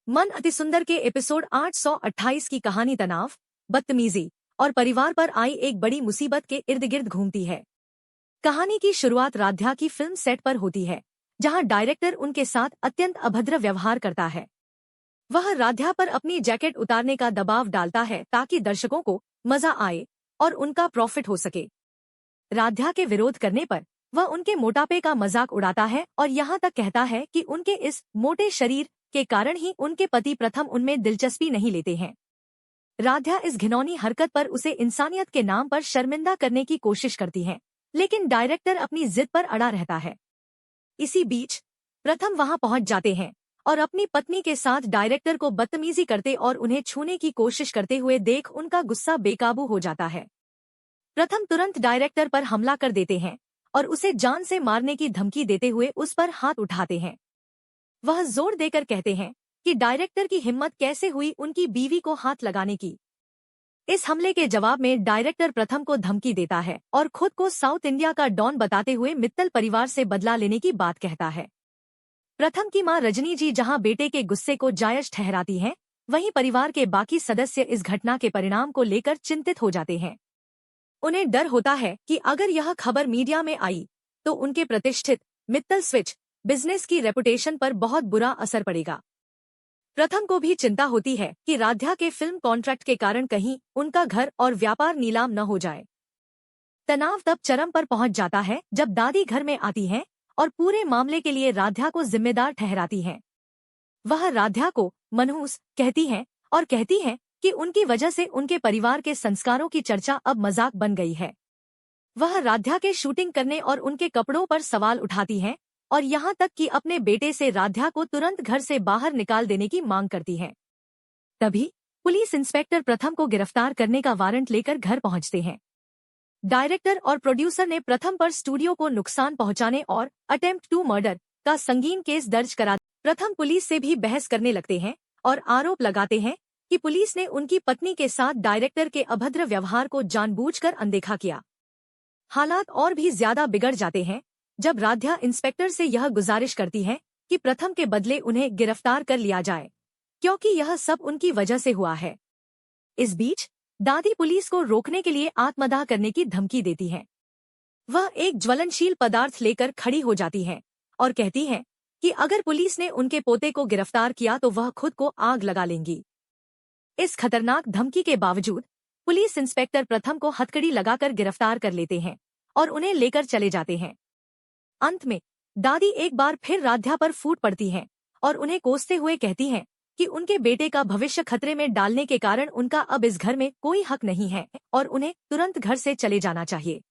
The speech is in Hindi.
मन अति सुंदर के एपिसोड 828 की कहानी तनाव, बदतमीजी और परिवार पर आई एक बड़ी मुसीबत के इर्द गिर्द घूमती है। कहानी की शुरुआत राध्या की फिल्म सेट पर होती है, जहां डायरेक्टर उनके साथ अत्यंत अभद्र व्यवहार करता है। वह राध्या पर अपनी जैकेट उतारने का दबाव डालता है ताकि दर्शकों को मजा आए और उनका प्रॉफिट हो सके। राध्या के विरोध करने पर वह उनके मोटापे का मजाक उड़ाता है और यहाँ तक कहता है कि उनके इस मोटे शरीर के कारण ही उनके पति प्रथम उनमें दिलचस्पी नहीं लेते हैं। राध्या इस घिनौनी हरकत पर उसे इंसानियत के नाम पर शर्मिंदा करने की कोशिश करती है, लेकिन डायरेक्टर अपनी जिद पर अड़ा रहता है। इसी बीच प्रथम वहां पहुंच जाते हैं और अपनी पत्नी के साथ डायरेक्टर को बदतमीजी करते और उन्हें छूने की कोशिश करते हुए देख उनका गुस्सा बेकाबू हो जाता है। प्रथम तुरंत डायरेक्टर पर हमला कर देते हैं और उसे जान से मारने की धमकी देते हुए उस पर हाथ उठाते हैं। वह जोर देकर कहते हैं कि डायरेक्टर की हिम्मत कैसे हुई उनकी बीवी को हाथ लगाने की। इस हमले के जवाब में डायरेक्टर प्रथम को धमकी देता है और खुद को साउथ इंडिया का डॉन बताते हुए मित्तल परिवार से बदला लेने की बात कहता है। प्रथम की मां रजनी जी जहां बेटे के गुस्से को जायज ठहराती हैं, वहीं परिवार के बाकी सदस्य इस घटना के परिणाम को लेकर चिंतित हो जाते हैं। उन्हें डर होता है कि अगर यह खबर मीडिया में आई तो उनके प्रतिष्ठित मित्तल स्विच बिजनेस की रेपुटेशन पर बहुत बुरा असर पड़ेगा। प्रथम को भी चिंता होती है कि राध्या के फिल्म कॉन्ट्रैक्ट के कारण कहीं उनका घर और व्यापार नीलाम न हो जाए। तनाव तब चरम पर पहुंच जाता है जब दादी घर में आती हैं और पूरे मामले के लिए राध्या को जिम्मेदार ठहराती हैं। वह राध्या को मनहूस कहती हैं और कहती हैं कि उनकी वजह से उनके परिवार के संस्कारों की चर्चा अब मजाक बन गई है। वह राध्या के शूटिंग करने और उनके कपड़ों पर सवाल उठाती हैं और यहाँ तक कि अपने बेटे से राध्या को तुरंत घर से बाहर निकाल देने की मांग करती हैं। तभी पुलिस इंस्पेक्टर प्रथम को गिरफ्तार करने का वारंट लेकर घर पहुंचते हैं। डायरेक्टर और प्रोड्यूसर ने प्रथम पर स्टूडियो को नुकसान पहुंचाने और अटेम्प्ट टू मर्डर का संगीन केस दर्ज करा। प्रथम पुलिस से भी बहस करने लगते हैं और आरोप लगाते हैं कि पुलिस ने उनकी पत्नी के साथ डायरेक्टर के अभद्र व्यवहार को जानबूझकर अनदेखा किया। हालात और भी ज्यादा बिगड़ जाते हैं जब राध्या इंस्पेक्टर से यह गुजारिश करती है कि प्रथम के बदले उन्हें गिरफ्तार कर लिया जाए, क्योंकि यह सब उनकी वजह से हुआ है। इस बीच दादी पुलिस को रोकने के लिए आत्मदाह करने की धमकी देती है। वह एक ज्वलनशील पदार्थ लेकर खड़ी हो जाती है और कहती है कि अगर पुलिस ने उनके पोते को गिरफ्तार किया तो वह खुद को आग लगा लेंगी। इस खतरनाक धमकी के बावजूद पुलिस इंस्पेक्टर प्रथम को हथकड़ी लगाकर गिरफ्तार कर लेते हैं और उन्हें लेकर चले जाते हैं। अंत में दादी एक बार फिर राध्या पर फूट पड़ती हैं और उन्हें कोसते हुए कहती हैं कि उनके बेटे का भविष्य खतरे में डालने के कारण उनका अब इस घर में कोई हक नहीं है और उन्हें तुरंत घर से चले जाना चाहिए।